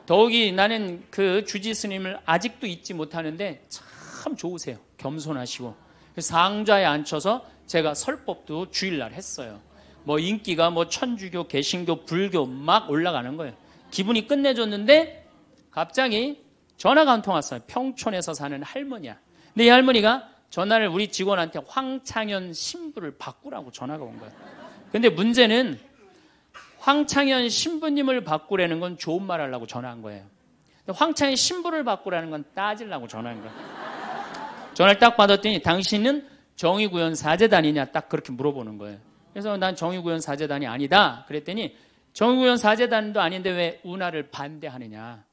더욱이 나는 그 주지 스님을 아직도 잊지 못하는데 참 좋으세요. 겸손하시고. 상좌에 앉혀서 제가 설법도 주일날 했어요. 뭐 인기가 뭐 천주교, 개신교, 불교 막 올라가는 거예요. 기분이 끝내줬는데 갑자기 전화가 한 통 왔어요. 평촌에서 사는 할머니야. 근데 이 할머니가 전화를 우리 직원한테 황창현 신부를 바꾸라고 전화가 온 거예요. 근데 문제는 황창현 신부님을 바꾸라는 건 좋은 말 하려고 전화한 거예요. 황창현 신부를 바꾸라는 건 따지려고 전화한 거예요. 전화를 딱 받았더니 당신은 정의구현 사제단이냐 딱 그렇게 물어보는 거예요. 그래서 난 정의구현 사제단이 아니다. 그랬더니 정의구현 사제단도 아닌데 왜 운하를 반대하느냐.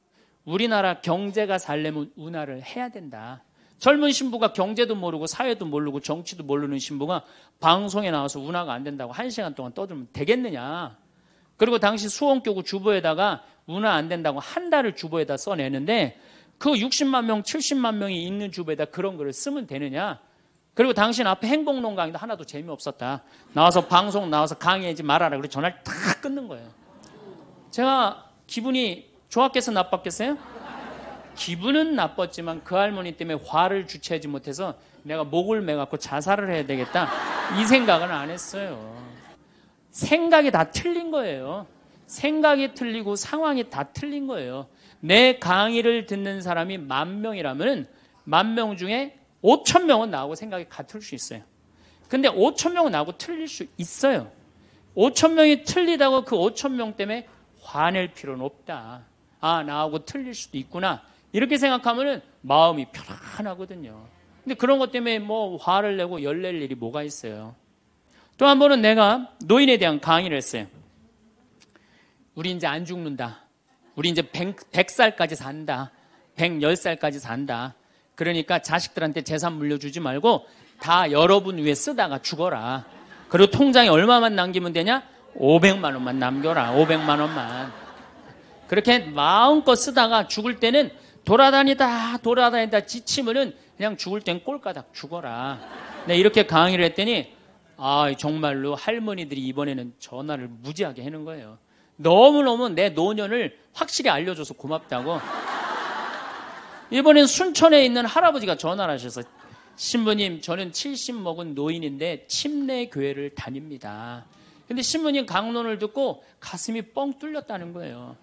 우리나라 경제가 살려면 운하를 해야 된다. 젊은 신부가 경제도 모르고 사회도 모르고 정치도 모르는 신부가 방송에 나와서 운하가 안 된다고 1시간 동안 떠들면 되겠느냐. 그리고 당시 수원교구 주보에다가 운하 안 된다고 한 달을 주보에다 써내는데 그 60만 명, 70만 명이 있는 주보에다 그런 글을 쓰면 되느냐. 그리고 당신 앞에 행복론 강의도 하나도 재미없었다. 나와서 방송 나와서 강의하지 말아라. 그래서 전화를 다 끊는 거예요. 제가 기분이 좋았겠어 나빴겠어요? 기분은 나빴지만 그 할머니 때문에 화를 주체하지 못해서 내가 목을 매갖고 자살을 해야 되겠다. 이 생각은 안 했어요. 생각이 다 틀린 거예요. 생각이 틀리고 상황이 다 틀린 거예요. 내 강의를 듣는 사람이 10,000명이라면 10,000명 중에 5,000명은 나하고 생각이 같을 수 있어요. 근데 5,000명은 나하고 틀릴 수 있어요. 5,000명이 틀리다고 그 5,000명 때문에 화낼 필요는 없다. 아, 나하고 틀릴 수도 있구나. 이렇게 생각하면 마음이 편안하거든요. 근데 그런 것 때문에 뭐 화를 내고 열낼 일이 뭐가 있어요. 또 한 번은 내가 노인에 대한 강의를 했어요. 우리 이제 안 죽는다. 우리 이제 100살까지 산다. 110살까지 산다. 그러니까 자식들한테 재산 물려주지 말고 다 여러분 위해 쓰다가 죽어라. 그리고 통장에 얼마만 남기면 되냐? 500만 원만 남겨라. 500만 원만. 그렇게 마음껏 쓰다가 죽을 때는 돌아다니다 지치면은 그냥 죽을 땐 꼴까닥 죽어라. 네, 이렇게 강의를 했더니 정말로 할머니들이 이번에는 전화를 무지하게 하는 거예요. 너무너무 내 노년을 확실히 알려줘서 고맙다고. 이번엔 순천에 있는 할아버지가 전화를 하셔서 신부님, 저는 70 먹은 노인인데 침례 교회를 다닙니다. 근데 신부님 강론을 듣고 가슴이 뻥 뚫렸다는 거예요.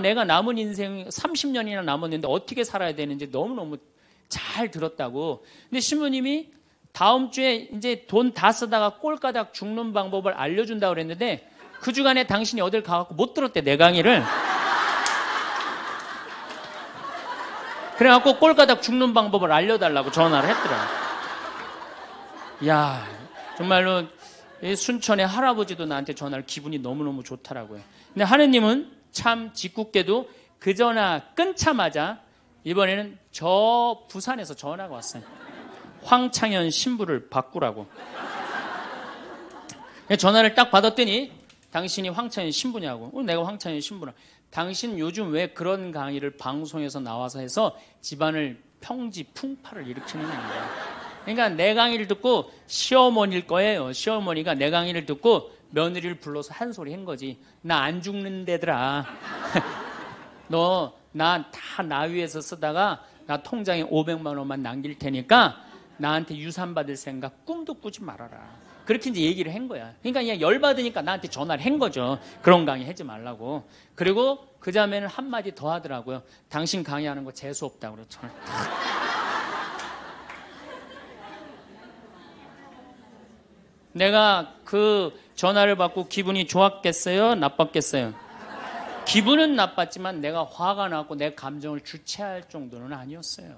내가 남은 인생 30년이나 남았는데 어떻게 살아야 되는지 너무너무 잘 들었다고. 근데 신부님이 다음 주에 이제 돈 다 쓰다가 꼴까닥 죽는 방법을 알려준다고 그랬는데 그 주간에 당신이 어딜 가갖고 못 들었대, 내 강의를. 그래갖고 꼴까닥 죽는 방법을 알려달라고 전화를 했더라. 야, 정말로 순천의 할아버지도 나한테 전화를 기분이 너무너무 좋더라고요. 근데 하느님은 참 짓궂게도 그 전화 끊자마자 이번에는 저 부산에서 전화가 왔어요. 황창현 신부를 바꾸라고. 전화를 딱 받았더니 당신이 황창현 신부냐고. 내가 황창현 신부라. 당신 요즘 왜 그런 강의를 방송에서 나와서 해서 집안을 평지 풍파를 일으키는 거야. 그러니까 내 강의를 듣고 시어머니일 거예요. 시어머니가 내 강의를 듣고 며느리를 불러서 한 소리 한 거지. 나 안 죽는데더라. 너 나 다 나위에서 쓰다가 나 통장에 500만 원만 남길 테니까 나한테 유산 받을 생각 꿈도 꾸지 말아라. 그렇게 이제 얘기를 한 거야. 그러니까 그냥 열받으니까 나한테 전화를 한 거죠. 그런 강의 하지 말라고. 그리고 그 자매는 한마디 더 하더라고요. 당신 강의하는 거 재수없다고 그랬죠. 내가 그 전화를 받고 기분이 좋았겠어요? 나빴겠어요? 기분은 나빴지만 내가 화가 나고 내 감정을 주체할 정도는 아니었어요.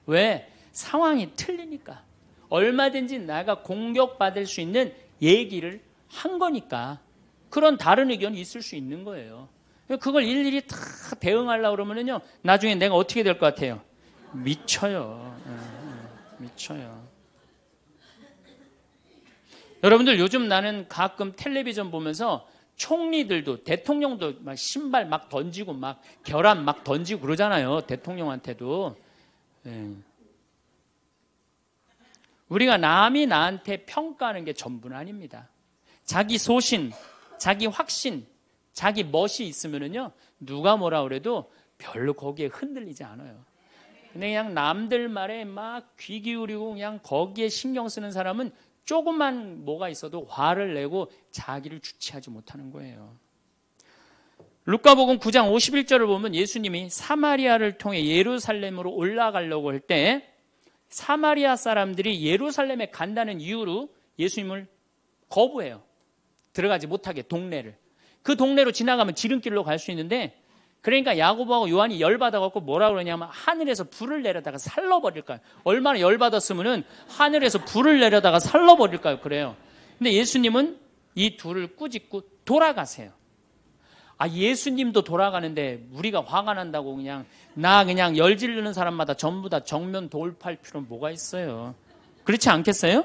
왜? 상황이 틀리니까. 얼마든지 내가 공격받을 수 있는 얘기를 한 거니까. 그런 다른 의견이 있을 수 있는 거예요. 그걸 일일이 다 대응하려고 그러면요, 나중에 내가 어떻게 될 것 같아요? 미쳐요. 미쳐요. 여러분들, 요즘 나는 가끔 텔레비전 보면서 총리들도, 대통령도 막 신발 막 던지고 막 결함 막 던지고 그러잖아요. 대통령한테도. 우리가 남이 나한테 평가하는 게 전부는 아닙니다. 자기 소신, 자기 확신, 자기 멋이 있으면은요, 누가 뭐라 그래도 별로 거기에 흔들리지 않아요. 근데 그냥 남들 말에 막 귀 기울이고 그냥 거기에 신경 쓰는 사람은 조금만 뭐가 있어도 화를 내고 자기를 주체하지 못하는 거예요. 루카복음 9장 51절을 보면 예수님이 사마리아를 통해 예루살렘으로 올라가려고 할 때 사마리아 사람들이 예루살렘에 간다는 이유로 예수님을 거부해요. 들어가지 못하게, 동네를. 그 동네로 지나가면 지름길로 갈 수 있는데, 그러니까 야고보하고 요한이 열받아갖고 뭐라 그러냐면 하늘에서 불을 내려다가 살러버릴까요? 얼마나 열받았으면은 하늘에서 불을 내려다가 살러버릴까요? 그래요. 근데 예수님은 이 둘을 꾸짖고 돌아가세요. 예수님도 돌아가는데 우리가 화가 난다고 그냥 열 지르는 사람마다 전부 다 정면 돌파할 필요는 뭐가 있어요? 그렇지 않겠어요?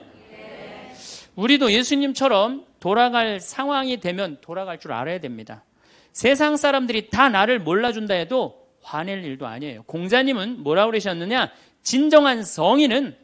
우리도 예수님처럼 돌아갈 상황이 되면 돌아갈 줄 알아야 됩니다. 세상 사람들이 다 나를 몰라준다 해도 화낼 일도 아니에요. 공자님은 뭐라고 그러셨느냐? 진정한 성인은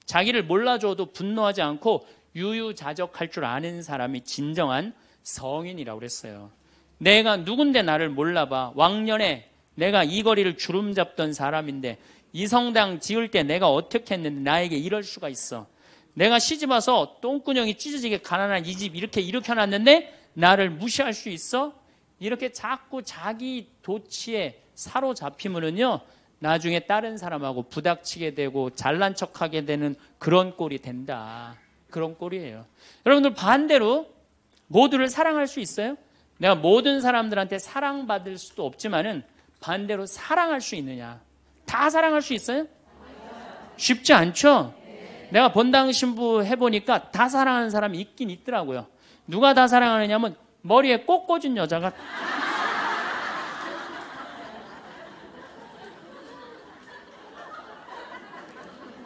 자기를 몰라줘도 분노하지 않고 유유자적할 줄 아는 사람이 진정한 성인이라고 그랬어요. 내가 누군데 나를 몰라봐. 왕년에 내가 이 거리를 주름 잡던 사람인데 이 성당 지을 때 내가 어떻게 했는데 나에게 이럴 수가 있어. 내가 시집와서 똥구녕이 찢어지게 가난한 이 집 이렇게 일으켜놨는데 나를 무시할 수 있어? 이렇게 자꾸 자기 도취에 사로잡히면은요, 나중에 다른 사람하고 부닥치게 되고 잘난 척하게 되는 그런 꼴이 된다. 그런 꼴이에요. 여러분들, 반대로 모두를 사랑할 수 있어요? 내가 모든 사람들한테 사랑받을 수도 없지만은 반대로 사랑할 수 있느냐? 다 사랑할 수 있어요? 쉽지 않죠? 내가 본당 신부 해보니까 다 사랑하는 사람이 있긴 있더라고요. 누가 다 사랑하느냐면 머리에 꽃 꽂은 여자가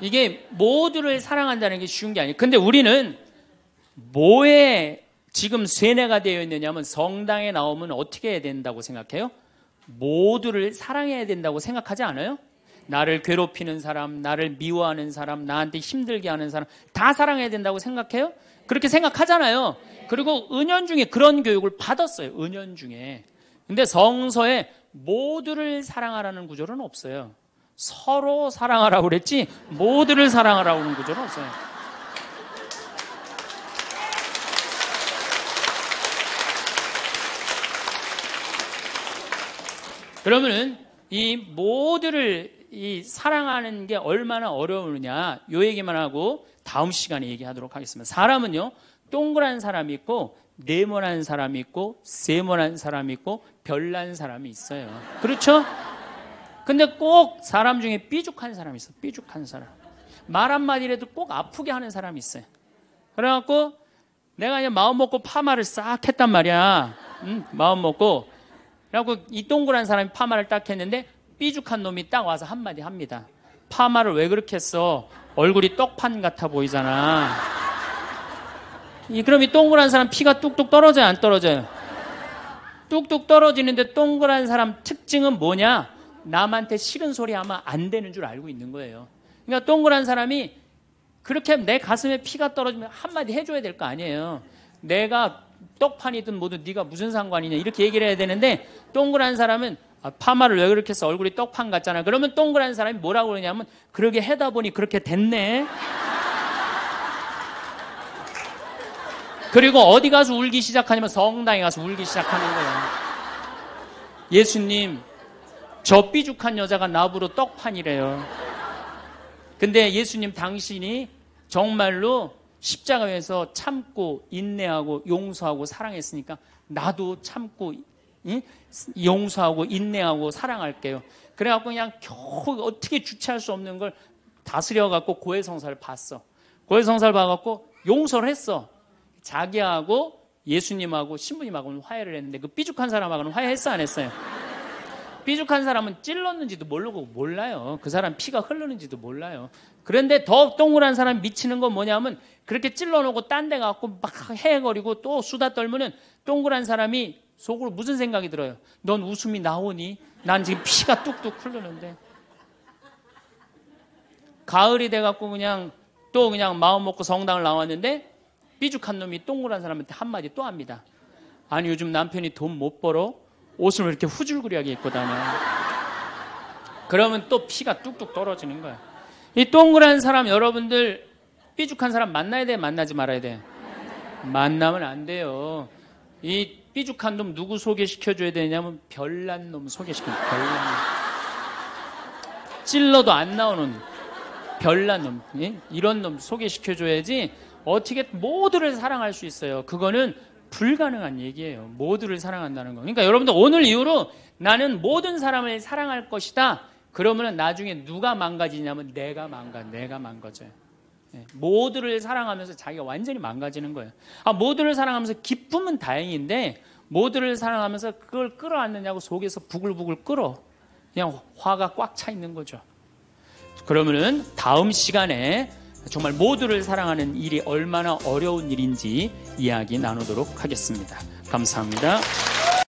이게 모두를 사랑한다는 게 쉬운 게 아니에요. 근데 우리는 뭐에 지금 세뇌가 되어 있느냐면 성당에 나오면 어떻게 해야 된다고 생각해요? 모두를 사랑해야 된다고 생각하지 않아요? 나를 괴롭히는 사람, 나를 미워하는 사람, 나한테 힘들게 하는 사람 다 사랑해야 된다고 생각해요? 그렇게 생각하잖아요. 그리고 은연중에 그런 교육을 받았어요. 은연중에. 근데 성서에 모두를 사랑하라는 구절은 없어요. 서로 사랑하라고 그랬지 모두를 사랑하라고 하는 구절은 없어요. 그러면은 이 모두를 이 사랑하는 게 얼마나 어려우느냐 요 얘기만 하고 다음 시간에 얘기하도록 하겠습니다. 사람은요 동그란 사람이 있고 네모난 사람이 있고 세모난 사람이 있고 별난 사람이 있어요. 그렇죠? 근데 꼭 사람 중에 삐죽한 사람이 있어요. 삐죽한 사람. 말 한마디라도 꼭 아프게 하는 사람이 있어요. 그래갖고 내가 이제 마음 먹고 파마를 싹 했단 말이야. 마음 먹고. 그래갖고 이 동그란 사람이 파마를 딱 했는데 삐죽한 놈이 딱 와서 한마디 합니다. 파마를 왜 그렇게 했어? 얼굴이 떡판 같아 보이잖아. 그럼 이 동그란 사람 피가 뚝뚝 떨어져요? 안 떨어져요? 뚝뚝 떨어지는데 동그란 사람 특징은 뭐냐? 남한테 싫은 소리 하면 안 되는 줄 알고 있는 거예요. 그러니까 동그란 사람이 그렇게 내 가슴에 피가 떨어지면 한마디 해줘야 될 거 아니에요. 내가 떡판이든 뭐든 네가 무슨 상관이냐 이렇게 얘기를 해야 되는데 동그란 사람은 파마를 왜 그렇게 해서 얼굴이 떡판 같잖아. 그러면 동그란 사람이 뭐라고 그러냐면 그러게 해다 보니 그렇게 됐네. 그리고 어디 가서 울기 시작하냐면 성당에 가서 울기 시작하는 거예요. 예수님 저 삐죽한 여자가 나보러 떡판이래요. 근데 예수님 당신이 정말로 십자가에서 참고 인내하고 용서하고 사랑했으니까 나도 참고 용서하고 인내하고 사랑할게요. 그래갖고 그냥 겨우 어떻게 주체할 수 없는 걸 다스려갖고 고해성사를 봤어. 고해성사를 봐갖고 용서를 했어. 자기하고 예수님하고 신부님하고는 화해를 했는데 그 삐죽한 사람하고는 화해했어 안 했어요? 삐죽한 사람은 찔렀는지도 모르고 몰라요. 그 사람 피가 흐르는지도 몰라요. 그런데 더 동그란 사람이 미치는 건 뭐냐면 그렇게 찔러놓고 딴 데 가고 막 헤헤거리고 또 수다 떨면은 동그란 사람이 속으로 무슨 생각이 들어요? 넌 웃음이 나오니? 난 지금 피가 뚝뚝 흐르는데. 가을이 돼갖고 그냥 또 그냥 마음 먹고 성당을 나왔는데 삐죽한 놈이 동그란 사람한테 한마디 또 합니다. 아니 요즘 남편이 돈 못 벌어? 옷을 왜 이렇게 후줄그리하게 입고 다녀? 그러면 또 피가 뚝뚝 떨어지는 거야. 이 동그란 사람 여러분들 삐죽한 사람 만나야 돼? 만나지 말아야 돼? 만나면 안 돼요. 이 삐죽한 놈 누구 소개시켜줘야 되냐면 별난 놈 소개시켜줘. 별난 놈. 찔러도 안 나오는 별난 놈. 이런 놈 소개시켜줘야지 어떻게 모두를 사랑할 수 있어요. 그거는 불가능한 얘기예요. 모두를 사랑한다는 거. 그러니까 여러분들 오늘 이후로 나는 모든 사람을 사랑할 것이다. 그러면 나중에 누가 망가지냐면 내가 망가져요. 모두를 사랑하면서 자기가 완전히 망가지는 거예요. 모두를 사랑하면서 기쁨은 다행인데 모두를 사랑하면서 그걸 끌어안느냐고 속에서 부글부글 끓어. 그냥 화가 꽉 차 있는 거죠. 그러면은 다음 시간에 정말 모두를 사랑하는 일이 얼마나 어려운 일인지 이야기 나누도록 하겠습니다. 감사합니다.